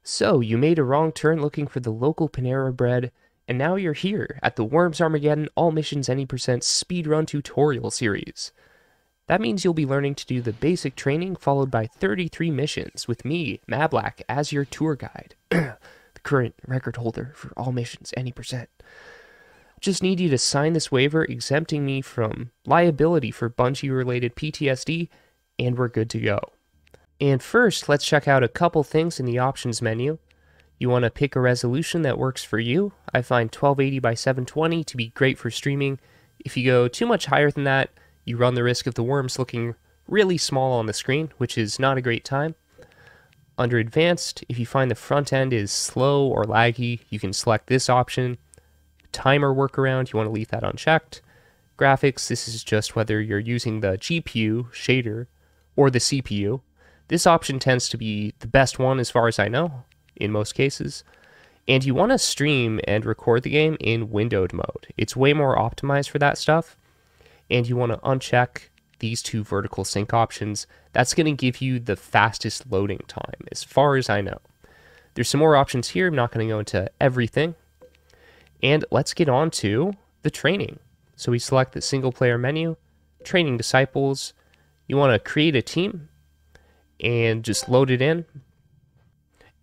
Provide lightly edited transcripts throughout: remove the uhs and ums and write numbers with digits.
So, you made a wrong turn looking for the local Panera Bread, and now you're here at the Worms Armageddon All Missions Any Percent Speedrun Tutorial Series. That means you'll be learning to do the basic training followed by 33 missions with me, Mablak, as your tour guide. The current record holder for all missions any percent. Just need you to sign this waiver exempting me from liability for Bungie-related PTSD, and we're good to go. And first, let's check out a couple things in the options menu. You want to pick a resolution that works for you. I find 1280 by 720 to be great for streaming. If you go too much higher than that, you run the risk of the worms looking really small on the screen, which is not a great time. Under Advanced, if you find the front end is slow or laggy, you can select this option. Timer workaround, you want to leave that unchecked. Graphics, this is just whether you're using the GPU shader or the CPU. This option tends to be the best one as far as I know, in most cases. And you want to stream and record the game in windowed mode. It's way more optimized for that stuff. And you want to uncheck these two vertical sync options. That's going to give you the fastest loading time, as far as I know. There's some more options here. I'm not going to go into everything. And let's get on to the training. So we select the single player menu, training disciples. You want to create a team and just load it in.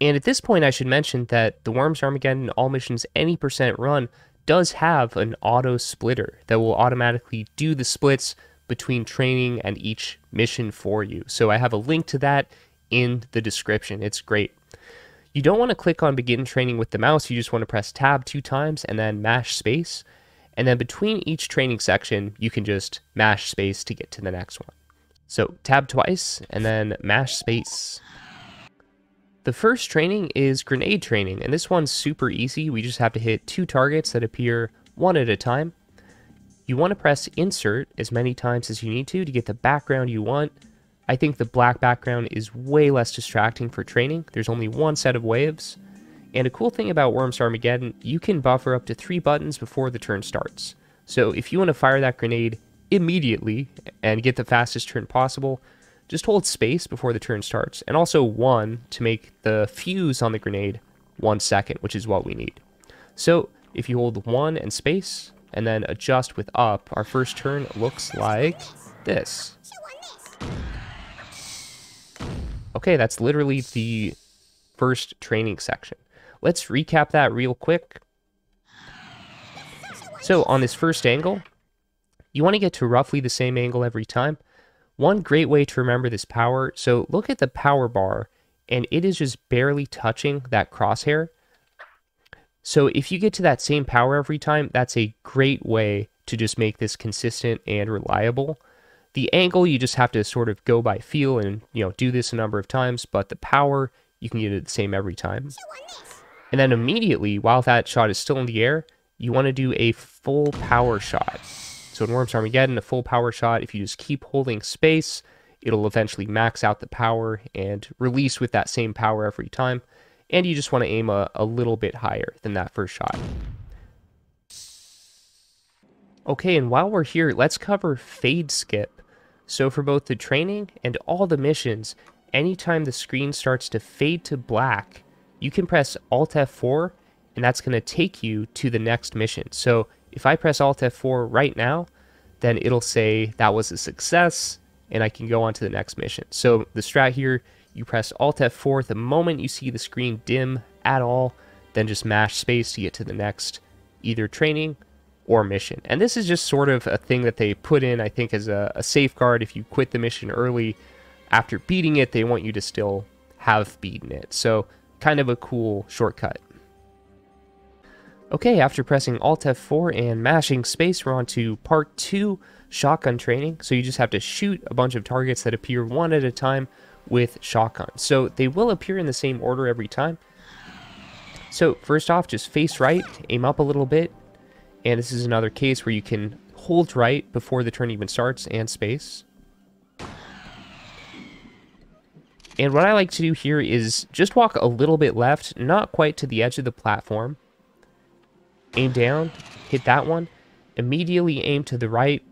And at this point, I should mention that the Worms Armageddon All Missions Any Percent run does have an auto splitter that will automatically do the splits between training and each mission for you. So I have a link to that in the description. It's great. You don't want to click on begin training with the mouse. You just want to press tab 2 times and then mash space. And then between each training section, you can just mash space to get to the next one. So tab twice and then mash space. The first training is grenade training, and this one's super easy. We just have to hit 2 targets that appear one at a time. You want to press insert as many times as you need to get the background you want. I think the black background is way less distracting for training. There's only one set of waves. And a cool thing about Worms Armageddon, you can buffer up to 3 buttons before the turn starts. So if you want to fire that grenade immediately and get the fastest turn possible, just hold space before the turn starts, and also 1 to make the fuse on the grenade 1 second, which is what we need. So if you hold 1 and space, and then adjust with up, our first turn looks like this. Okay, that's literally the first training section. Let's recap that real quick. So on this first angle, you want to get to roughly the same angle every time. One great way to remember this power, so look at the power bar, and it is just barely touching that crosshair. So if you get to that same power every time, that's a great way to just make this consistent and reliable. The angle, you just have to sort of go by feel and, do this a number of times, but the power, you can get it the same every time. And then immediately, while that shot is still in the air, you want to do a full power shot. So in Worms Armageddon, a full power shot, if you just keep holding space, it'll eventually max out the power and release with that same power every time. And you just want to aim a little bit higher than that first shot. Okay, and while we're here, let's cover fade skip. So for both the training and all the missions, anytime the screen starts to fade to black, you can press Alt F4, and that's going to take you to the next mission. So if I press Alt F4 right now, then it'll say that was a success, and I can go on to the next mission. So the strat here, you press Alt F4 the moment you see the screen dim at all, then just mash space to get to the next either training or mission. And this is just sort of a thing that they put in, I think, as a safeguard. If you quit the mission early after beating it, they want you to still have beaten it. So kind of a cool shortcut. Okay, after pressing Alt F4 and mashing space, we're on to part 2, shotgun training. So you just have to shoot a bunch of targets that appear one at a time with shotgun. So they will appear in the same order every time. So first off, just face right, aim up a little bit. And this is another case where you can hold right before the turn even starts and space. And what I like to do here is just walk a little bit left, not quite to the edge of the platform. Aim down, hit that one, immediately aim to the right,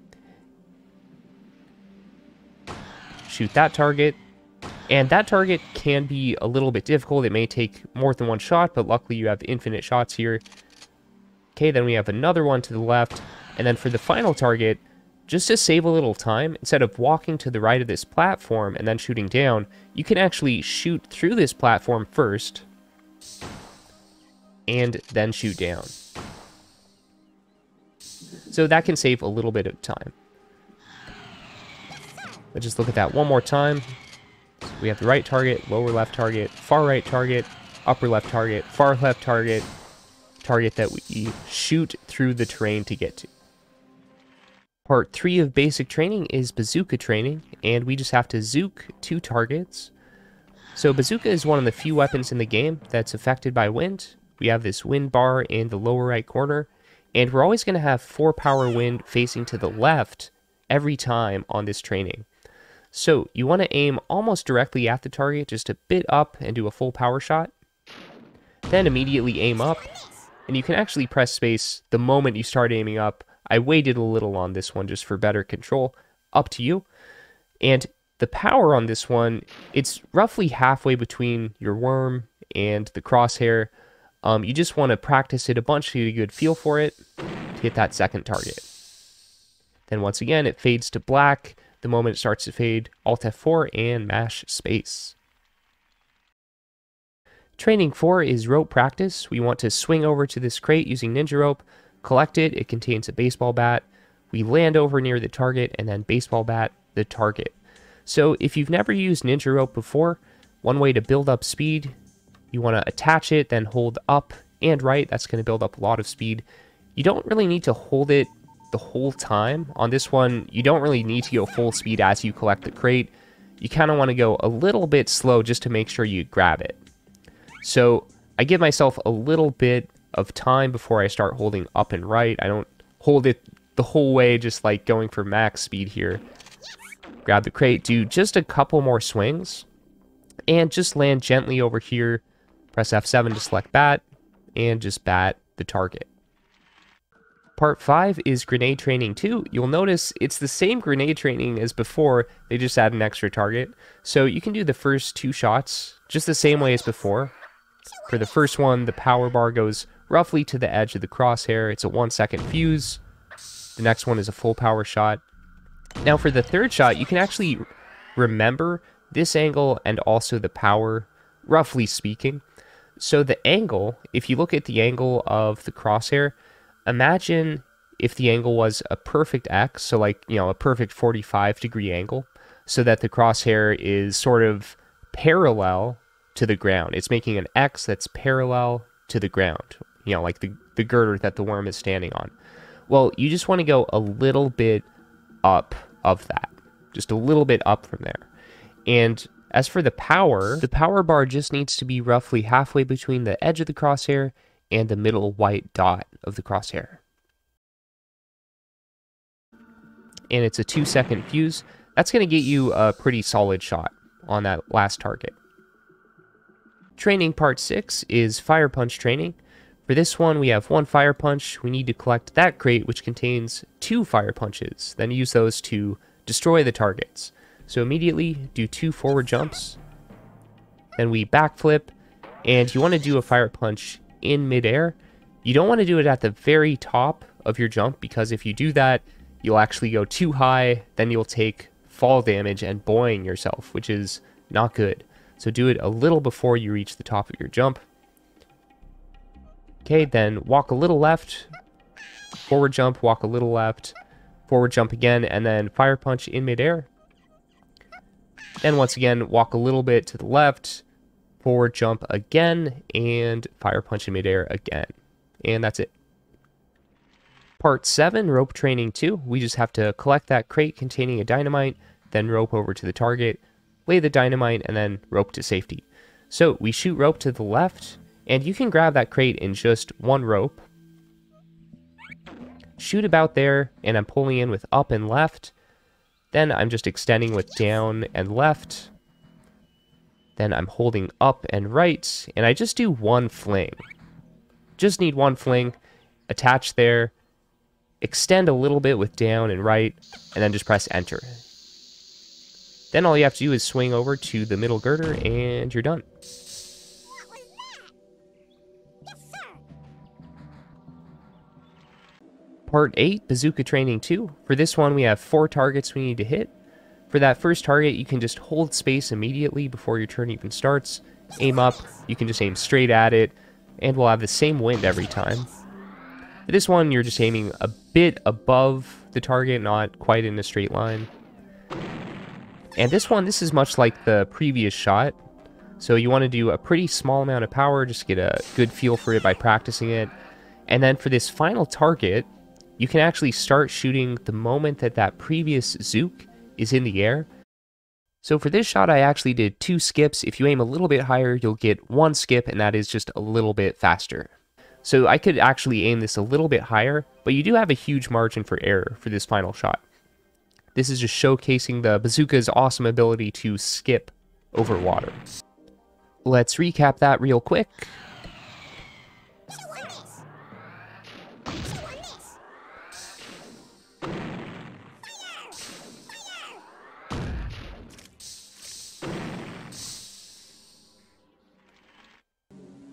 shoot that target, And that target can be a little bit difficult. It may take more than one shot, but luckily you have infinite shots here. Okay, then we have another one to the left. And then for the final target, just to save a little time, instead of walking to the right of this platform and then shooting down, you can actually shoot through this platform first and then shoot down. So that can save a little bit of time. Let's just look at that one more time. So we have the right target, lower left target, far right target, upper left target, far left target, target that we shoot through the terrain to get to. Part 3 of basic training is bazooka training, and we just have to zook 2 targets. So bazooka is one of the few weapons in the game that's affected by wind. We have this wind bar in the lower right corner, and we're always going to have 4 power wind facing to the left every time on this training. So you want to aim almost directly at the target, just a bit up and do a full power shot. Then immediately aim up, and you can actually press space the moment you start aiming up. I waited a little on this one just for better control, up to you. And the power on this one, it's roughly halfway between your worm and the crosshair. You just want to practice it a bunch to get a good feel for it to hit that second target. Then once again, it fades to black. The moment it starts to fade, Alt F4 and mash space. Training 4 is rope practice. We want to swing over to this crate using ninja rope, collect it. It contains a baseball bat. We land over near the target and then baseball bat the target. So if you've never used ninja rope before, one way to build up speed, you want to attach it, then hold up and right. That's going to build up a lot of speed. You don't really need to hold it the whole time. On this one, you don't really need to go full speed as you collect the crate. You kind of want to go a little bit slow just to make sure you grab it. So I give myself a little bit of time before I start holding up and right. I don't hold it the whole way, just like going for max speed here. Grab the crate, do just a couple more swings, and just land gently over here. Press F7 to select bat, and just bat the target. Part 5 is grenade training 2. You'll notice it's the same grenade training as before, they just add an extra target. So you can do the first 2 shots just the same way as before. For the first one, the power bar goes roughly to the edge of the crosshair. It's a 1-second fuse. The next one is a full power shot. Now for the third shot, you can actually remember this angle and also the power, roughly speaking. So the angle, if you look at the angle of the crosshair, imagine if the angle was a perfect X, so like, you know, a perfect 45-degree angle, so that the crosshair is sort of parallel to the ground. It's making an X that's parallel to the ground, you know, like the girder that the worm is standing on. Well, you just want to go a little bit up of that, just a little bit up from there. And as for the power bar just needs to be roughly halfway between the edge of the crosshair and the middle white dot of the crosshair. And it's a 2-second fuse. That's going to get you a pretty solid shot on that last target. Training part 6 is fire punch training. For this one, we have 1 fire punch. We need to collect that crate, which contains 2 fire punches, then use those to destroy the targets. So immediately do 2 forward jumps, then we backflip, and you want to do a fire punch in midair. You don't want to do it at the very top of your jump, because if you do that, you'll actually go too high, then you'll take fall damage and buoying yourself, which is not good. So do it a little before you reach the top of your jump. Okay, then walk a little left, forward jump, walk a little left, forward jump again, and then fire punch in midair. Then once again, walk a little bit to the left, forward jump again, and fire punch in midair again. And that's it. Part 7, rope training 2. We just have to collect that crate containing a dynamite, then rope over to the target, lay the dynamite, and then rope to safety. So we shoot rope to the left, and you can grab that crate in just 1 rope. Shoot about there, and I'm pulling in with up and left. Then I'm just extending with down and left. Then I'm holding up and right, and I just do 1 fling. Just need 1 fling, attach there, extend a little bit with down and right, and then just press enter. Then all you have to do is swing over to the middle girder and you're done. Part 8, Bazooka Training 2. For this one, we have 4 targets we need to hit. For that first target, you can just hold space immediately before your turn even starts. Aim up, you can just aim straight at it, and we'll have the same wind every time. For this one, you're just aiming a bit above the target, not quite in a straight line. And this one, this is much like the previous shot. So you want to do a pretty small amount of power, just get a good feel for it by practicing it. And then for this final target, you can actually start shooting the moment that that previous Zook is in the air. So for this shot, I actually did 2 skips. If you aim a little bit higher, you'll get 1 skip, and that is just a little bit faster. So I could actually aim this a little bit higher, but you do have a huge margin for error for this final shot. This is just showcasing the bazooka's awesome ability to skip over water. Let's recap that real quick.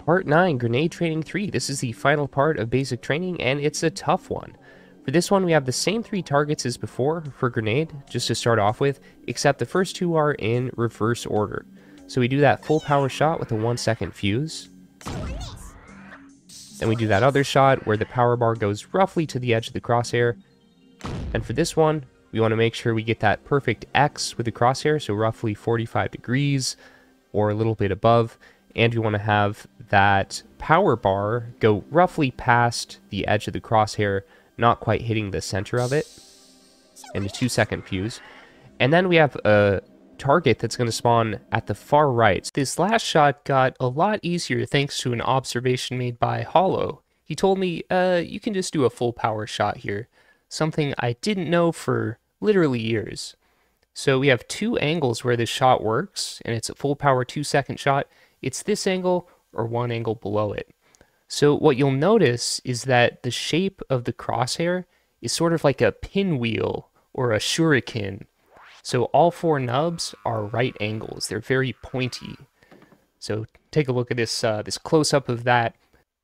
Part 9, Grenade Training 3. This is the final part of basic training, and it's a tough one. For this one, we have the same 3 targets as before for grenade, just to start off with, except the first 2 are in reverse order. So we do that full power shot with a 1-second fuse. Then we do that other shot where the power bar goes roughly to the edge of the crosshair. And for this one, we want to make sure we get that perfect X with the crosshair, so roughly 45 degrees or a little bit above. And we want to have that power bar go roughly past the edge of the crosshair, not quite hitting the center of it, and a 2-second fuse. And then we have a target that's going to spawn at the far right. This last shot got a lot easier thanks to an observation made by Hollow. He told me, you can just do a full power shot here, something I didn't know for literally years. So we have 2 angles where this shot works, and it's a full power 2-second shot. It's this angle or 1 angle below it. So what you'll notice is that the shape of the crosshair is sort of like a pinwheel or a shuriken. So all 4 nubs are right angles. They're very pointy. So take a look at this, this close-up of that.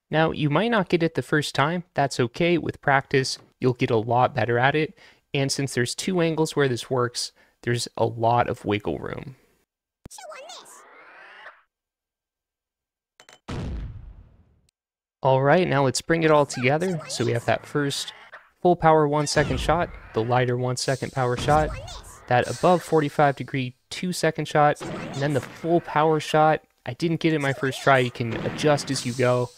Now, you might not get it the first time. That's okay. With practice, you'll get a lot better at it. And since there's 2 angles where this works, there's a lot of wiggle room. Alright, now let's bring it all together. So we have that first full power 1-second shot, the lighter 1-second power shot, that above 45 degree 2-second shot, and then the full power shot. I didn't get it my first try, you can adjust as you go.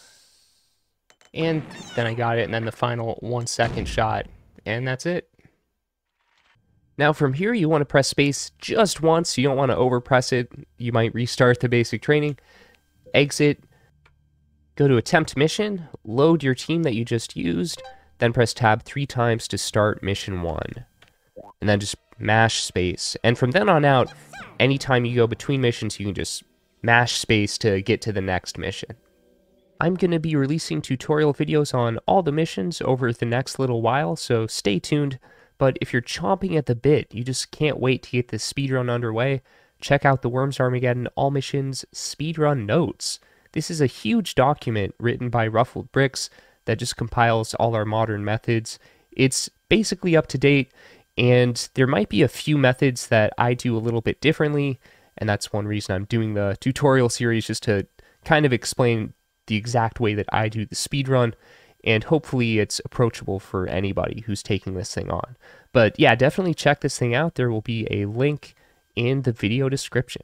And then I got it, and then the final 1-second shot, and that's it. Now from here, you want to press space just once. You don't want to overpress it. You might restart the basic training. Exit. Go to Attempt Mission, load your team that you just used, then press Tab 3 times to start Mission 1. And then just mash space. And from then on out, anytime you go between missions, you can just mash space to get to the next mission. I'm going to be releasing tutorial videos on all the missions over the next little while, so stay tuned. But if you're chomping at the bit, you just can't wait to get this speedrun underway, check out the Worms Armageddon All Missions Speedrun Notes. This is a huge document written by Ruffled Bricks that just compiles all our modern methods. It's basically up to date, and there might be a few methods that I do a little bit differently, and that's one reason I'm doing the tutorial series, just to kind of explain the exact way that I do the speedrun, and hopefully it's approachable for anybody who's taking this thing on. But yeah, definitely check this thing out. There will be a link in the video description.